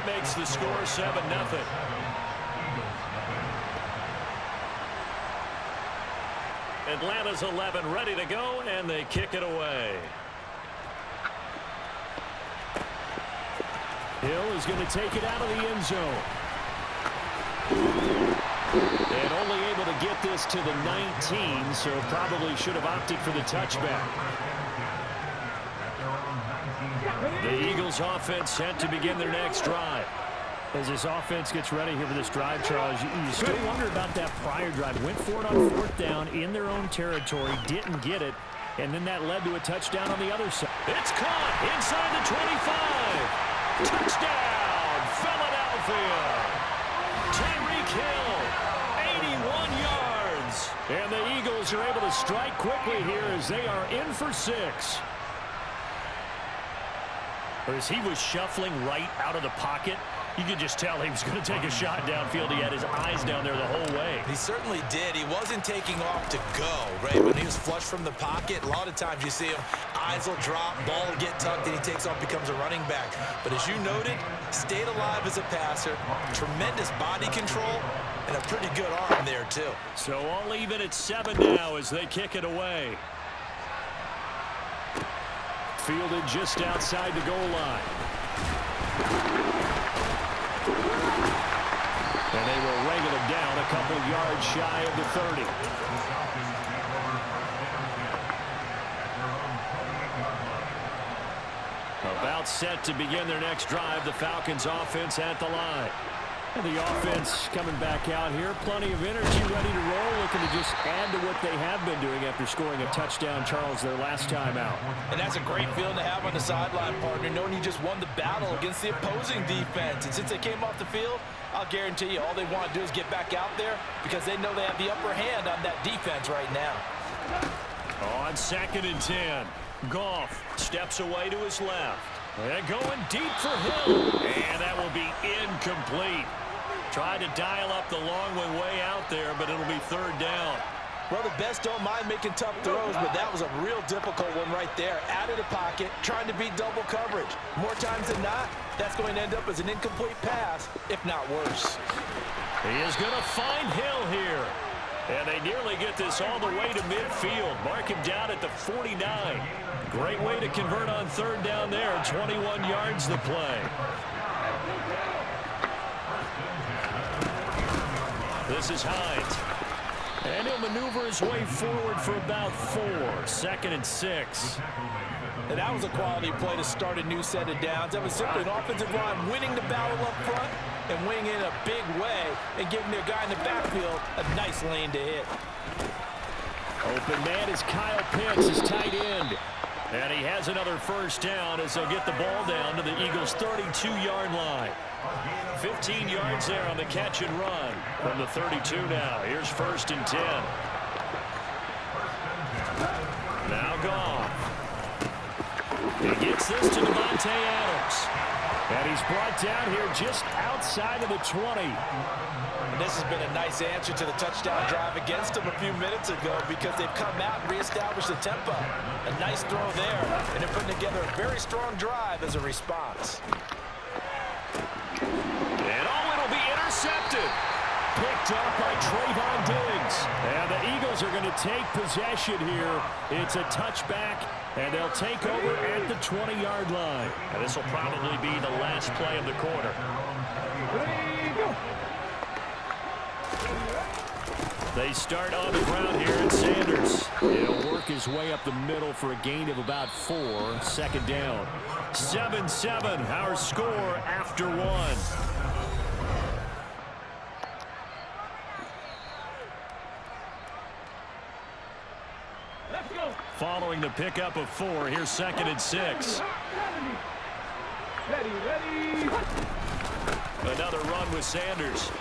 That makes the score 7-0. Atlanta's 11 ready to go, and they kick it away. Hill is going to take it out of the end zone. And only able to get this to the 19, so probably should have opted for the touchback. The Eagles offense set to begin their next drive. As this offense gets ready here for this drive, Charles, you still wonder about that prior drive. Went for it on fourth down in their own territory, didn't get it, and then that led to a touchdown on the other side. It's caught inside the 25. Touchdown, Philadelphia. Tyreek Hill, 81 yards. And the Eagles are able to strike quickly here as they are in for 6. Or as he was shuffling right out of the pocket, you could just tell he was going to take a shot downfield. He had his eyes down there the whole way. He certainly did. He wasn't taking off to go, right? When he was flush from the pocket, a lot of times you see him, eyes will drop, ball will get tucked, and he takes off, becomes a running back. But as you noted, stayed alive as a passer, tremendous body control, and a pretty good arm there, too. So all even at 7 now as they kick it away. Fielded just outside the goal line. And they will wrangle him down a couple yards shy of the 30. About set to begin their next drive, the Falcons offense at the line. And the offense coming back out here, plenty of energy, ready to roll, looking to just add to what they have been doing after scoring a touchdown, Charles, their last time out. And that's a great feeling to have on the sideline, partner, knowing you just won the battle against the opposing defense. And since they came off the field, I'll guarantee you all they want to do is get back out there because they know they have the upper hand on that defense right now. On 2nd and 10, Goff steps away to his left. And going deep for Hill. And that will be incomplete. Tried to dial up the long one way out there, but it'll be 3rd down. Well, the best don't mind making tough throws, but that was a real difficult one right there. Out of the pocket, trying to beat double coverage. More times than not, that's going to end up as an incomplete pass, if not worse. He is going to find Hill here. And they nearly get this all the way to midfield. Mark him down at the 49. Great way to convert on 3rd down there. 21 yards to play. This is Hines. And he'll maneuver his way forward for about 4. 2nd and 6. And that was a quality play to start a new set of downs. That was simply an offensive line winning the battle up front and winning in a big way and giving their guy in the backfield a nice lane to hit. Open man is Kyle Pitts, his tight end. And he has another 1st down as they'll get the ball down to the Eagles' 32-yard line. 15 yards there on the catch and run from the 32 now. Here's 1st and 10. Now Goff. He gets this to Devontae Adams. And he's brought down here just outside of the 20. And this has been a nice answer to the touchdown drive against them a few minutes ago because they've come out and reestablished the tempo. A nice throw there, and they're putting together a very strong drive as a response. And it'll be intercepted. Picked up by Trayvon Diggs. And the Eagles are going to take possession here. It's a touchback, and they'll take over at the 20-yard line. And this will probably be the last play of the quarter. They start on the ground here, and Sanders. He'll work his way up the middle for a gain of about 4. 2nd down. 7-7, our score after 1. Following the pickup of 4, here's 2nd and 6. Ready. Another run with Sanders.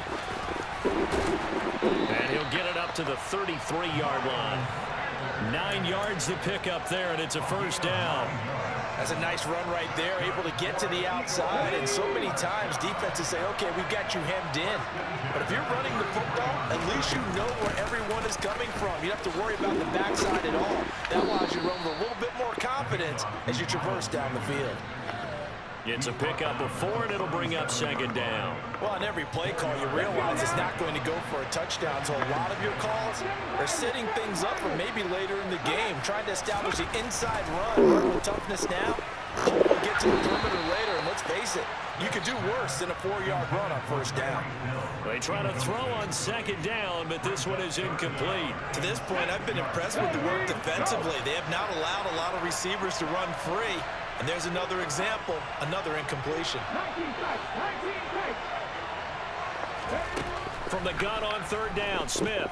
And he'll get it up to the 33-yard line. 9 yards to pick up there, and it's a 1st down. That's a nice run right there, able to get to the outside. And so many times defenses say, okay, we've got you hemmed in. But if you're running the football, at least you know where everyone is coming from. You don't have to worry about the backside at all. That allows you to run with a little bit more confidence as you traverse down the field. It's a pickup of 4, and it'll bring up second down. Well, on every play call, you realize it's not going to go for a touchdown. So a lot of your calls are setting things up for maybe later in the game, trying to establish the inside run with toughness now. Hopefully get to the perimeter later, and let's face it, you could do worse than a 4-yard run on first down. They try to throw on second down, but this one is incomplete. To this point, I've been impressed with the work defensively. They have not allowed a lot of receivers to run free. And there's another example, another incompletion. From the gun on third down, Smith.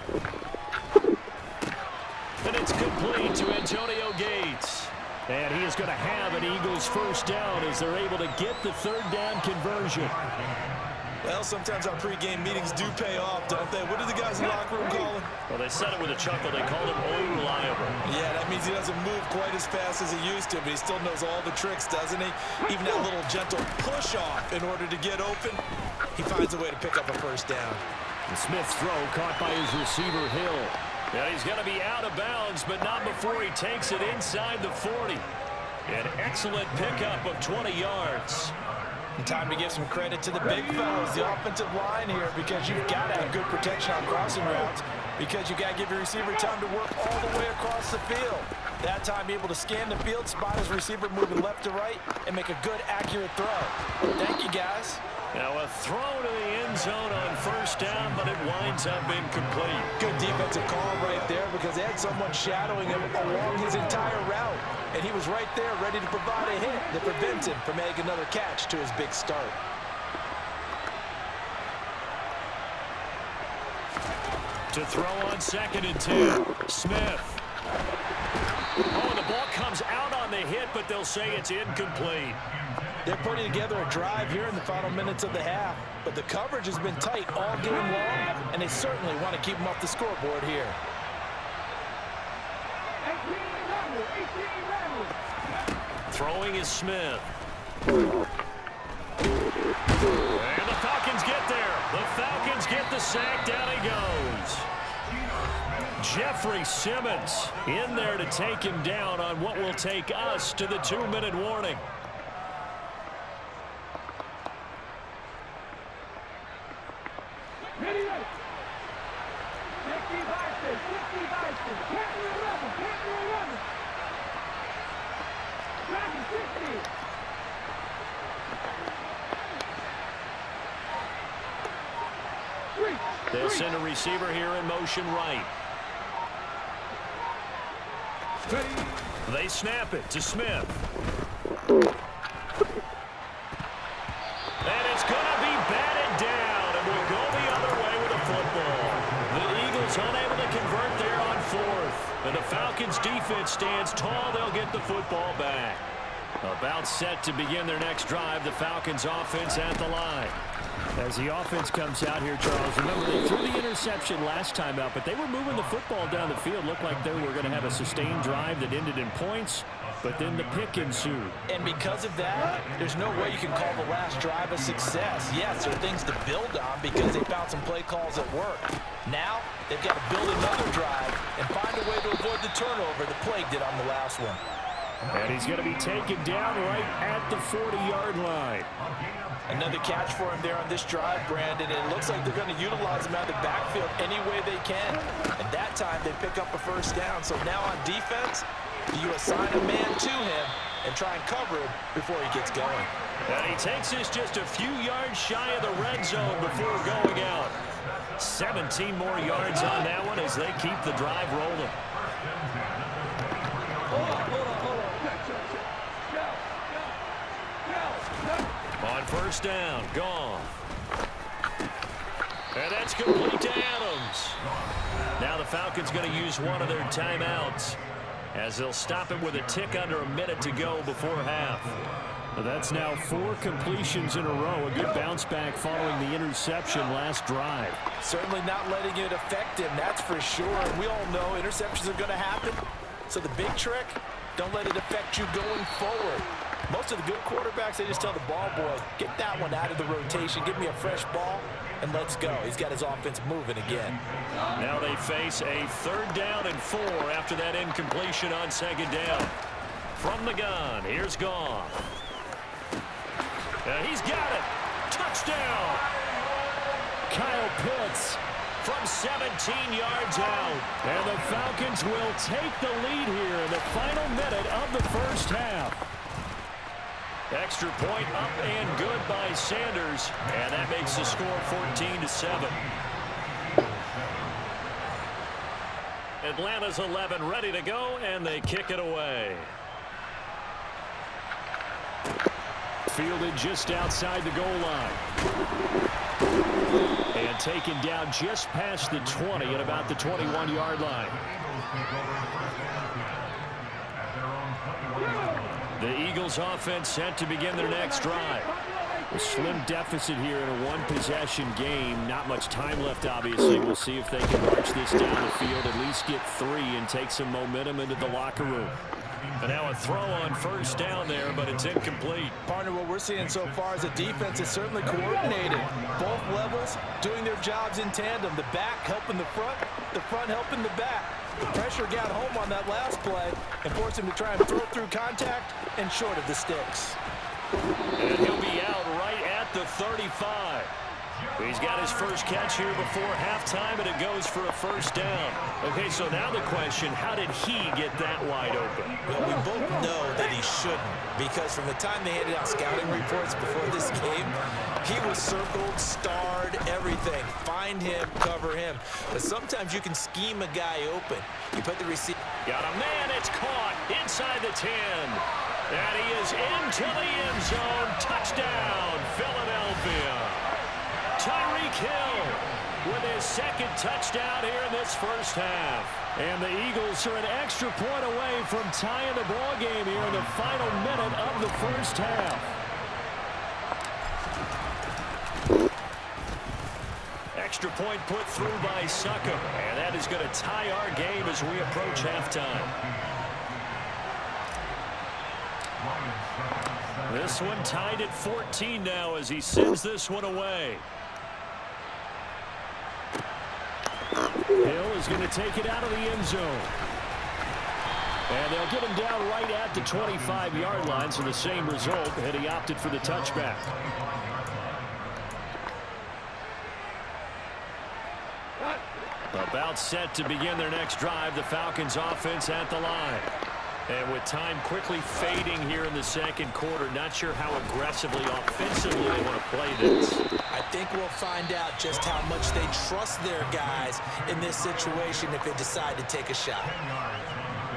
And it's complete to Antonio Gates. And he is going to have an Eagles first down as they're able to get the third down conversion. Well, sometimes our pregame meetings do pay off, don't they? What do the guys in the locker room call him? Well, they said it with a chuckle. They called him unreliable. Yeah, that means he doesn't move quite as fast as he used to, but he still knows all the tricks, doesn't he? Even that little gentle push-off in order to get open, he finds a way to pick up a first down. The Smith's throw caught by his receiver, Hill. Yeah, he's going to be out of bounds, but not before he takes it inside the 40. An excellent pickup of 20 yards. And time to give some credit to the big fellas, the offensive line here, because you've got to have good protection on crossing routes, because you've got to give your receiver time to work all the way across the field. That time, be able to scan the field, spot his receiver moving left to right, and make a good, accurate throw. Thank you, guys. Now a throw to the end zone on first down, but it winds up incomplete. Good defensive call right there, because they had someone shadowing him along his entire route. And he was right there ready to provide a hit that prevents him from making another catch to his big start. To throw on 2nd and 10, Smith. Oh, the ball comes out on the hit, but they'll say it's incomplete. They're putting together a drive here in the final minutes of the half, but the coverage has been tight all game long, and they certainly want to keep them off the scoreboard here. Throwing is Smith. And the Falcons get there. The Falcons get the sack. Down he goes. Jeffrey Simmons in there to take him down on what will take us to the 2-minute warning. They'll send a receiver here in motion right. They snap it to Smith. And it's going to be batted down, and we'll go the other way with the football. The Eagles unable to convert there on 4th. And the Falcons defense stands tall. They'll get the football back. About set to begin their next drive. The Falcons offense at the line. As the offense comes out here, Charles, remember they threw the interception last time out, but they were moving the football down the field. Looked like they were going to have a sustained drive that ended in points, but then the pick ensued. And because of that, there's no way you can call the last drive a success. Yes, there are things to build on because they found some play calls that work. Now, they've got to build another drive and find a way to avoid the turnover the plague did on the last one. And he's going to be taken down right at the 40-yard line. Another catch for him there on this drive, Brandon. It looks like they're going to utilize him out of the backfield any way they can. And that time, they pick up a first down. So now on defense, you assign a man to him and try and cover him before he gets going. And he takes this just a few yards shy of the red zone before going out. 17 more yards on that one as they keep the drive rolling. On first down, gone. And that's complete to Adams. Now the Falcons going to use one of their timeouts as they'll stop it with a tick under a minute to go before half. That's now 4 completions in a row. A good bounce back following the interception last drive. Certainly not letting it affect him, that's for sure. And we all know interceptions are going to happen. So the big trick, don't let it affect you going forward. Most of the good quarterbacks, they just tell the ball boy, get that one out of the rotation, give me a fresh ball, and let's go. He's got his offense moving again. Now they face a 3rd down and 4 after that incompletion on 2nd down. From the gun, here's Goff. He's got it. Touchdown. Kyle Pitts from 17 yards out. And the Falcons will take the lead here in the final minute of the first half. Extra point up and good by Sanders. And that makes the score 14-7. Atlanta's 11 ready to go, and they kick it away. Fielded just outside the goal line. And taken down just past the 20 at about the 21-yard line. The Eagles offense set to begin their next drive. A slim deficit here in a one-possession game. Not much time left, obviously. We'll see if they can march this down the field, at least get 3 and take some momentum into the locker room. And now a throw on first down there, but it's incomplete. Partner, what we're seeing so far is the defense is certainly coordinated. Both levels doing their jobs in tandem. The back helping the front helping the back. The pressure got home on that last play and forced him to try and throw through contact and short of the sticks. And he'll be out right at the 35. He's got his first catch here before halftime, and it goes for a first down. Okay, so now the question, how did he get that wide open? Well, we both know that he shouldn't, because from the time they handed out scouting reports before this game, he was circled, starred, everything. Find him, cover him. But sometimes you can scheme a guy open. You put the receiver. Got a man, it's caught inside the 10. And he is into the end zone. Touchdown, Philadelphia. Tyreek Hill with his second touchdown here in this first half. And the Eagles are an extra point away from tying the ball game here in the final minute of the first half. Extra point put through by Succop. And that is going to tie our game as we approach halftime. This one tied at 14 now as he sends this one away. Hill is going to take it out of the end zone. And they'll get him down right at the 25-yard line, so the same result, and he opted for the touchback. About set to begin their next drive, the Falcons offense at the line. And with time quickly fading here in the second quarter, not sure how aggressively, offensively they want to play this. I think we'll find out just how much they trust their guys in this situation if they decide to take a shot.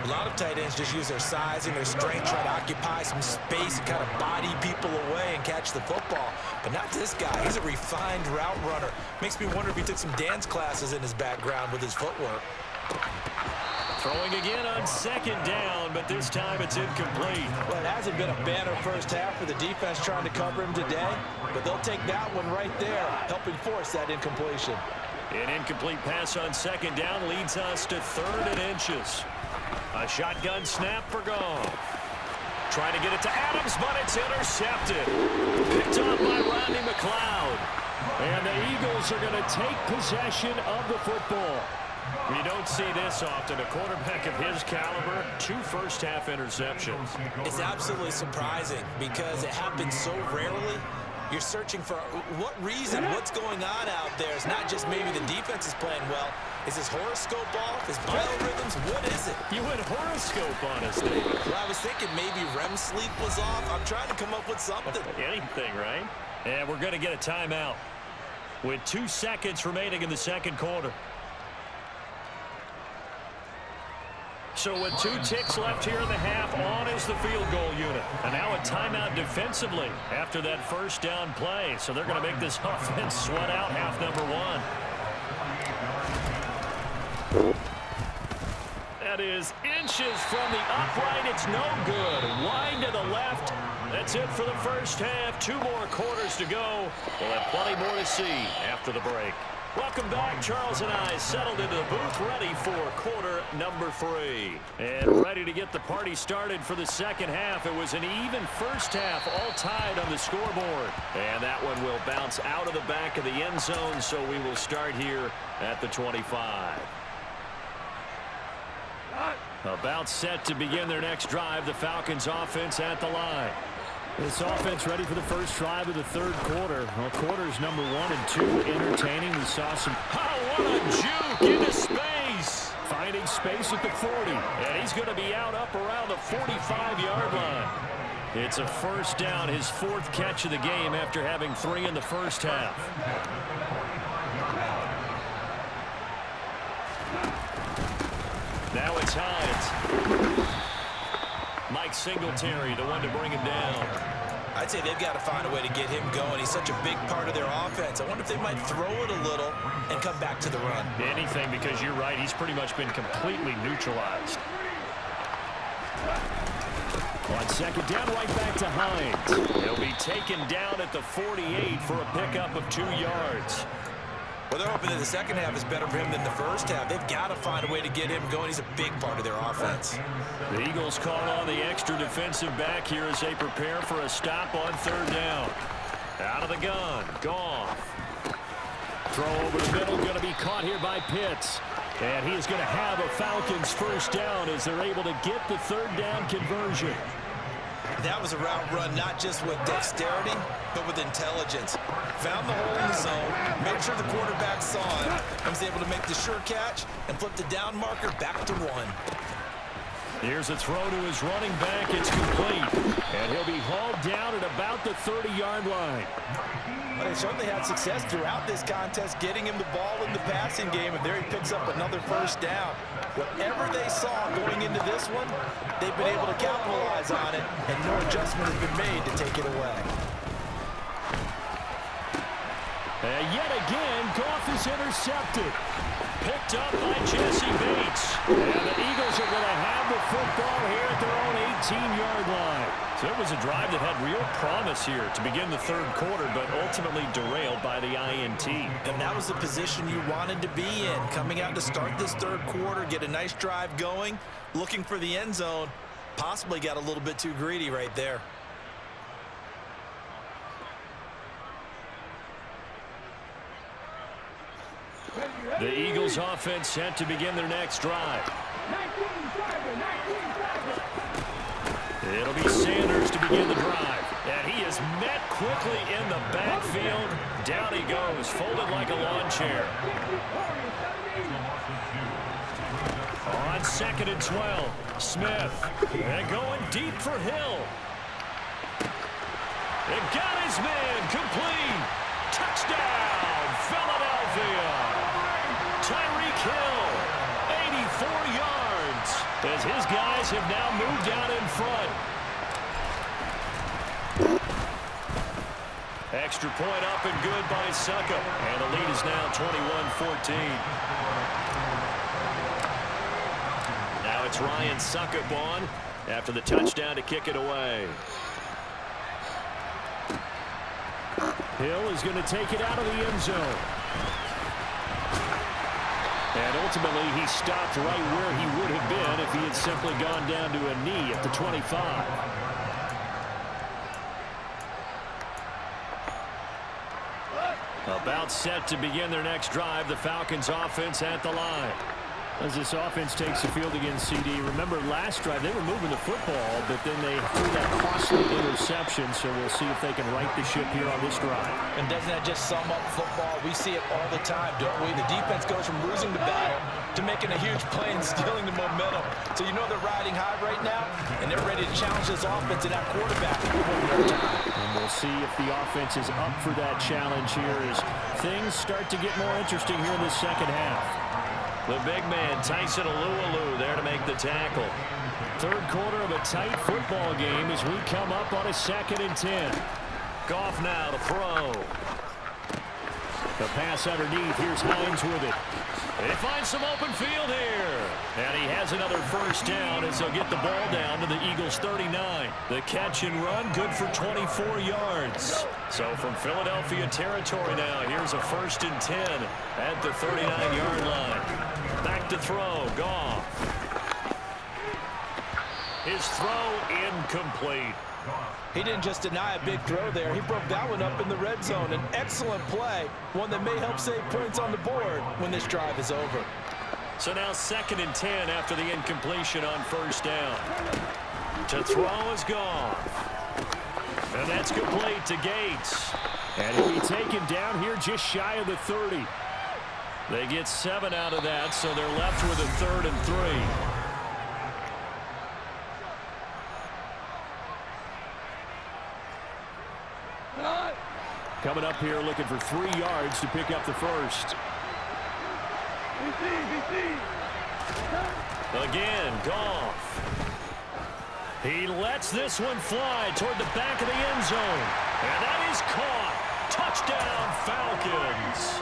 A lot of tight ends just use their size and their strength, try to occupy some space and kind of body people away and catch the football. But not this guy. He's a refined route runner. Makes me wonder if he took some dance classes in his background with his footwork. Throwing again on second down, but this time it's incomplete. Well, it hasn't been a banner first half for the defense trying to cover him today, but they'll take that one right there, helping force that incompletion. An incomplete pass on second down leads us to 3rd and inches. A shotgun snap for Goff. Trying to get it to Adams, but it's intercepted. Picked off by Rodney McLeod. And the Eagles are going to take possession of the football. You don't see this often. A quarterback of his caliber, 2 first-half interceptions. It's absolutely surprising because it happens so rarely. You're searching for what reason, what's going on out there. It's not just maybe the defense is playing well. Is his horoscope off? His biorhythms? What is it? You went horoscope on us, David. Well, I was thinking maybe REM sleep was off. I'm trying to come up with something. Anything, right? And we're going to get a timeout with 2 seconds remaining in the second quarter. So with 2 ticks left here in the half, on is the field goal unit. And now a timeout defensively after that first down play. So they're going to make this offense sweat out half number 1. That is inches from the upright. It's no good. Wide to the left. That's it for the first half. 2 more quarters to go. We'll have plenty more to see after the break. Welcome back. Charles and I settled into the booth, ready for quarter number 3. And ready to get the party started for the second half. It was an even first half, all tied on the scoreboard. And that one will bounce out of the back of the end zone, so we will start here at the 25. About set to begin their next drive, the Falcons offense at the line. This offense ready for the first drive of the third quarter. Well, quarters number 1 and 2 entertaining. We saw some... Oh, what a juke into space. Finding space at the 40. And he's going to be out up around the 45-yard line. It's a first down, his 4th catch of the game after having 3 in the first half. Now it's Hines. Mike Singletary, the one to bring him down. I'd say they've got to find a way to get him going. He's such a big part of their offense. I wonder if they might throw it a little and come back to the run. Anything, because you're right. He's pretty much been completely neutralized. On second down, right back to Hines. He'll be taken down at the 48 for a pickup of 2 yards. Well, they're hoping that the second half is better for him than the first half. They've got to find a way to get him going. He's a big part of their offense. The Eagles call on the extra defensive back here as they prepare for a stop on third down. Out of the gun, Goff. Throw over the middle, going to be caught here by Pitts. And he is going to have a Falcons first down as they're able to get the third down conversion. That was a route run, not just with dexterity, but with intelligence. Found the hole in the zone, made sure the quarterback saw it, and was able to make the sure catch and flip the down marker back to 1. Here's a throw to his running back. It's complete. And he'll be hauled down at about the 30-yard line. Well, they certainly had success throughout this contest getting him the ball in the passing game, and there he picks up another first down. Whatever they saw going into this one, they've been able to capitalize on it, and no adjustment has been made to take it away. And yet again, Goff is intercepted. Picked up by Jesse Bates. And the Eagles are going to have the football here at their own 18-yard line. So it was a drive that had real promise here to begin the third quarter, but ultimately derailed by the INT. And that was the position you wanted to be in. Coming out to start this third quarter, get a nice drive going, looking for the end zone. Possibly got a little bit too greedy right there. The Eagles offense set to begin their next drive. It'll be Sanders to begin the drive. And he is met quickly in the backfield. Down he goes, folded like a lawn chair. On 2nd and 12, Smith. And going deep for Hill. It got his man complete. Touchdown, Philadelphia. Tyreek Hill, 84 yards, as his guys have now moved out in front. Extra point up and good by Suckup, and the lead is now 21-14. Now it's Ryan Suckup on after the touchdown to kick it away. Hill is going to take it out of the end zone. And ultimately, he stopped right where he would have been if he had simply gone down to a knee at the 25. About set to begin their next drive, the Falcons offense at the line. As this offense takes the field against CD, remember last drive they were moving the football, but then they threw that costly interception, so we'll see if they can right the ship here on this drive. And doesn't that just sum up football? We see it all the time, don't we? The defense goes from losing the battle to making a huge play and stealing the momentum. So you know they're riding high right now, and they're ready to challenge this offense and that quarterback one more time. And we'll see if the offense is up for that challenge here as things start to get more interesting here in the second half. The big man, Tyson Alualu, there to make the tackle. Third quarter of a tight football game as we come up on a 2nd and 10. Goff now to throw. The pass underneath. Here's Hines with it. They find some open field here. And he has another first down as they'll get the ball down to the Eagles' 39. The catch and run, good for 24 yards. So from Philadelphia territory now, here's a 1st and 10 at the 39-yard line. Back to throw, Goff. His throw incomplete. He didn't just deny a big throw there. He broke that one up in the red zone. An excellent play, one that may help save points on the board when this drive is over. So now 2nd and 10 after the incompletion on first down. To throw is Goff. And that's complete to Gates. And he'll be taken down here just shy of the 30. They get 7 out of that, so they're left with a 3rd and 3. Coming up here looking for 3 yards to pick up the first. Again, Goff. He lets this one fly toward the back of the end zone. And that is caught. Touchdown, Falcons.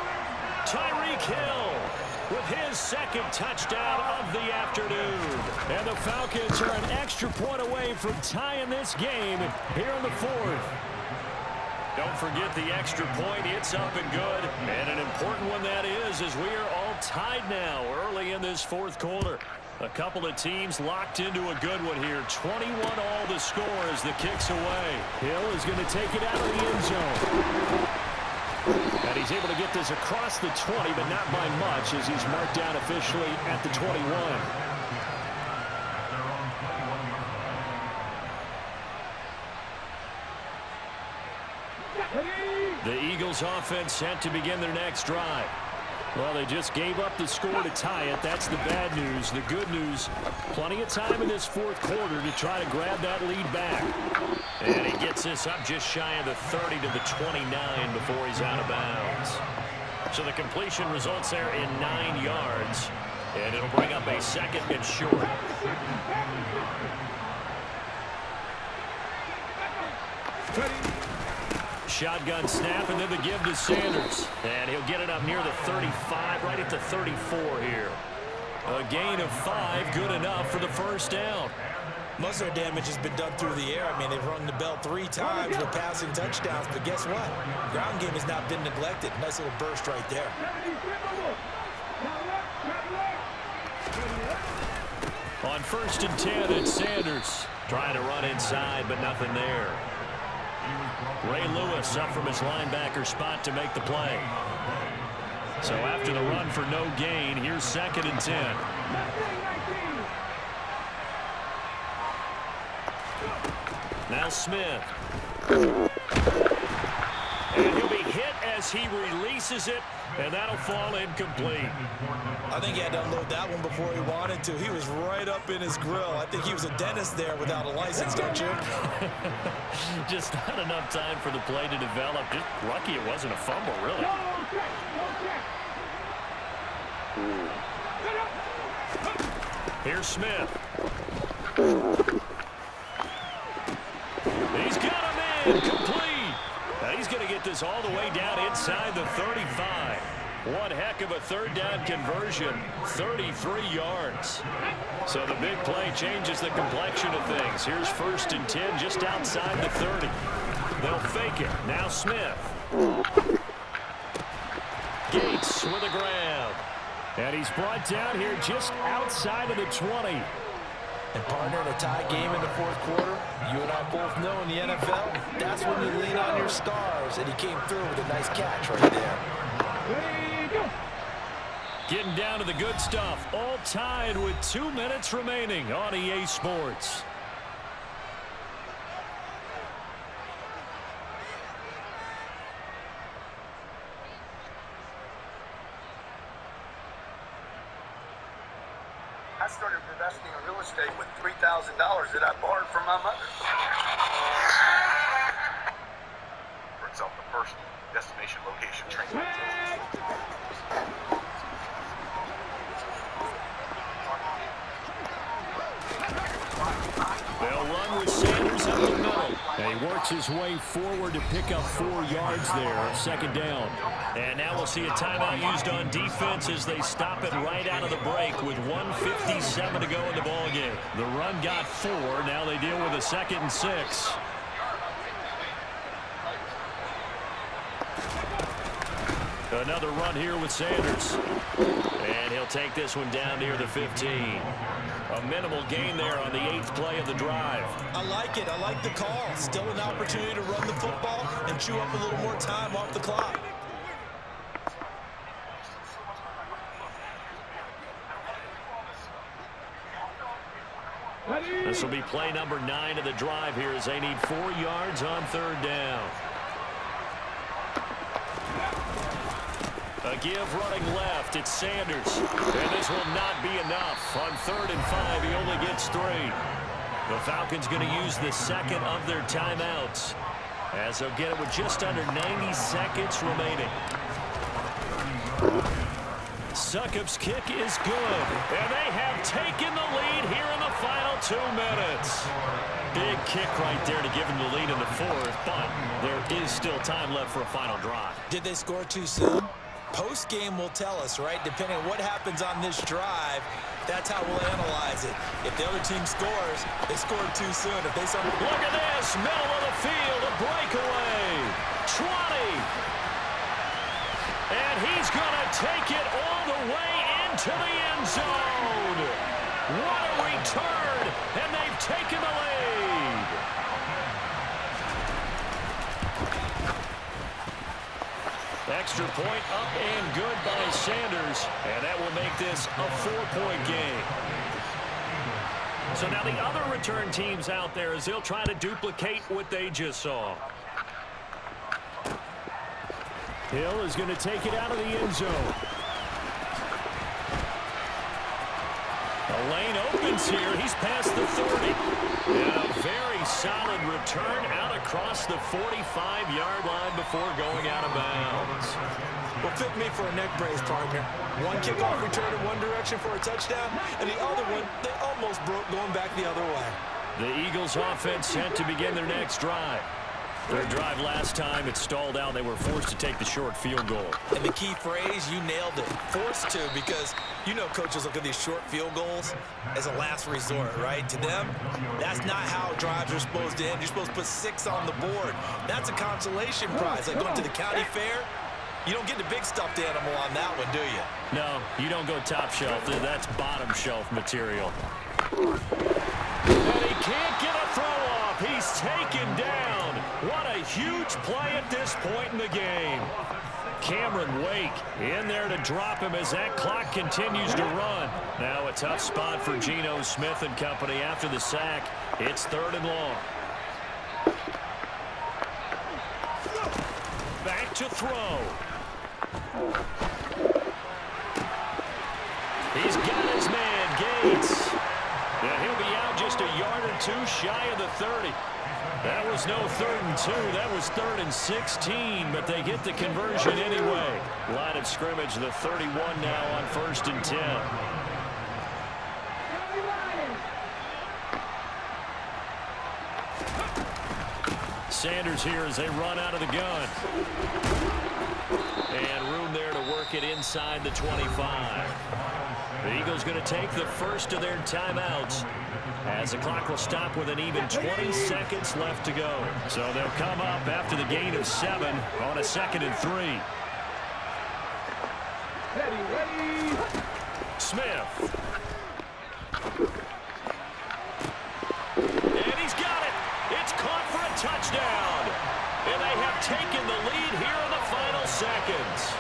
Tyreek Hill with his 2nd touchdown of the afternoon. And the Falcons are an extra point away from tying this game here in the 4th. Don't forget the extra point. It's up and good. And an important one that is, as we are all tied now early in this 4th quarter. A couple of teams locked into a good one here. 21 all the score as the kick's away. Hill is going to take it out of the end zone. And he's able to get this across the 20, but not by much as he's marked down officially at the 21. The Eagles offense set to begin their next drive. Well, they just gave up the score to tie it. That's the bad news. The good news, plenty of time in this 4th quarter to try to grab that lead back. And he gets this up just shy of the 30 to the 29 before he's out of bounds. So the completion results there in 9 yards. And it'll bring up a 2nd and short. Shotgun snap, and then the give to Sanders. And he'll get it up near the 35, right at the 34 here. A gain of 5, good enough for the first down. Most of their damage has been done through the air. I mean, they've rung the bell 3 times with passing touchdowns, but guess what? Ground game has not been neglected. Nice little burst right there. On 1st and 10, it's Sanders. Trying to run inside, but nothing there. Ray Lewis up from his linebacker spot to make the play. So after the run for no gain, here's 2nd and 10. Now Smith. And he'll be hit as he releases it, and that'll fall incomplete. I think he had to unload that one before he wanted to. He was right up in his grill. I think he was a dentist there without a license, don't you? Just not enough time for the play to develop. Just lucky it wasn't a fumble, really. Here's Smith. He's got him in, complete. Now he's going to get this all the way down inside the 35. One heck of a 3rd down conversion, 33 yards. So the big play changes the complexion of things. Here's 1st and 10 just outside the 30. They'll fake it. Now Smith. Gates with a grab. And he's brought down here just outside of the 20. And partner, in a tie game in the 4th quarter, you and I both know in the NFL, that's when you lean on your stars. And he came through with a nice catch right there. Getting down to the good stuff. All tied with 2 minutes remaining on EA Sports. I started investing in real estate with $3,000 that I borrowed from my mother. For itself, the first destination location train. They'll run with Sanders up the middle. And he works his way forward to pick up 4 yards there on 2nd down. And now we'll see a timeout used on defense as they stop it right out of the break with 1:57 to go in the ballgame. The run got 4. Now they deal with a 2nd and 6. Another run here with Sanders. And he'll take this one down near the 15. A minimal gain there on the 8th play of the drive. I like it. I like the call. Still an opportunity to run the football and chew up a little more time off the clock. This will be play number 9 of the drive here as they need 4 yards on 3rd down. A give running left. It's Sanders. And this will not be enough. On 3rd and 5, he only gets 3. The Falcons going to use the second of their timeouts, as they'll get it with just under 90 seconds remaining. Succop's kick is good, and they have taken the lead here in the final 2 minutes. Big kick right there to give them the lead in the 4th, but there is still time left for a final drive. Did they score too soon? Post-game will tell us, right? Depending on what happens on this drive, that's how we'll analyze it. If the other team scores, they scored too soon. If they look at this, middle of the field, a breakaway. 20. And he's going to take it all the way into the end zone. What a return, and they've taken the lead. Extra point up and good by Sanders, and that will make this a 4-point game. So now the other return teams out there as they'll try to duplicate what they just saw. Hill is going to take it out of the end zone. The lane opens here. He's past the 30. And a very solid return out across the 45-yard line before going out of bounds. Well, fit me for a neck brace, partner. One kickoff return in one direction for a touchdown, and the other one, they almost broke going back the other way. The Eagles offense set to begin their next drive. Their drive last time, it stalled out. They were forced to take the short field goal. And the key phrase, you nailed it. Forced to, because you know coaches look at these short field goals as a last resort, right? To them, that's not how drives are supposed to end. You're supposed to put 6 on the board. That's a consolation prize. Like going to the county fair, you don't get the big stuffed animal on that one, do you? No, you don't go top shelf. That's bottom shelf material. And he can't get a throw off. He's taken down. What a huge play at this point in the game. Cameron Wake in there to drop him as that clock continues to run. Now a tough spot for Geno Smith and company after the sack. It's 3rd and long. Back to throw. He's got his man, Gates. And he'll be out just a yard or 2 shy of the 30. That was no 3rd and 2. That was 3rd and 16, but they get the conversion anyway. Line of scrimmage, the 31 now on 1st and 10. Sanders here as they run out of the gun. And room there to work it inside the 25. The Eagles going to take the first of their timeouts as the clock will stop with an even 20 seconds left to go. So they'll come up after the gain of 7 on a 2nd and 3. Ready. Smith. And he's got it. It's caught for a touchdown. And they have taken the lead here in the final seconds.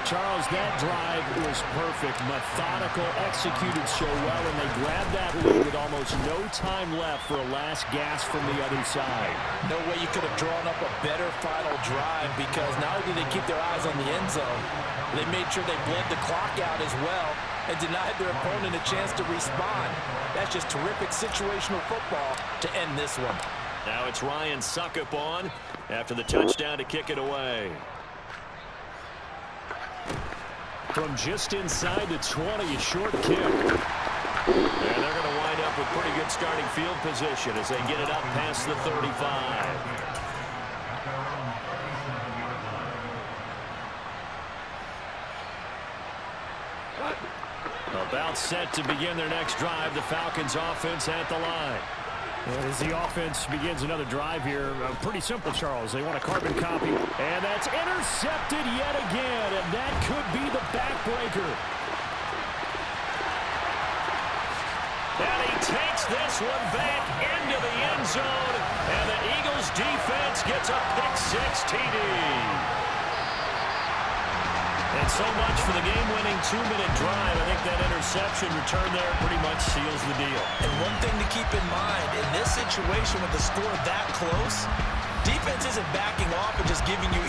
Charles, that drive was perfect. Methodical, executed so well, and they grabbed that lead with almost no time left for a last gasp from the other side. No way you could have drawn up a better final drive, because not only did they keep their eyes on the end zone, they made sure they bled the clock out as well and denied their opponent a chance to respond. That's just terrific situational football to end this one. Now it's Ryan Succop on after the touchdown to kick it away. From just inside the 20, a short kick. And they're going to wind up with pretty good starting field position as they get it up past the 35. About set to begin their next drive, the Falcons offense at the line. As the offense begins another drive here, pretty simple, Charles. They want a carbon copy, and that's intercepted yet again, and that could be the backbreaker. And he takes this one back into the end zone, and the Eagles defense gets a pick-6 TD. And so much for the game-winning 2-minute drive. I think that interception return there pretty much seals the deal. And one thing to keep in mind, in this situation with the score that close, defense isn't backing off and just giving you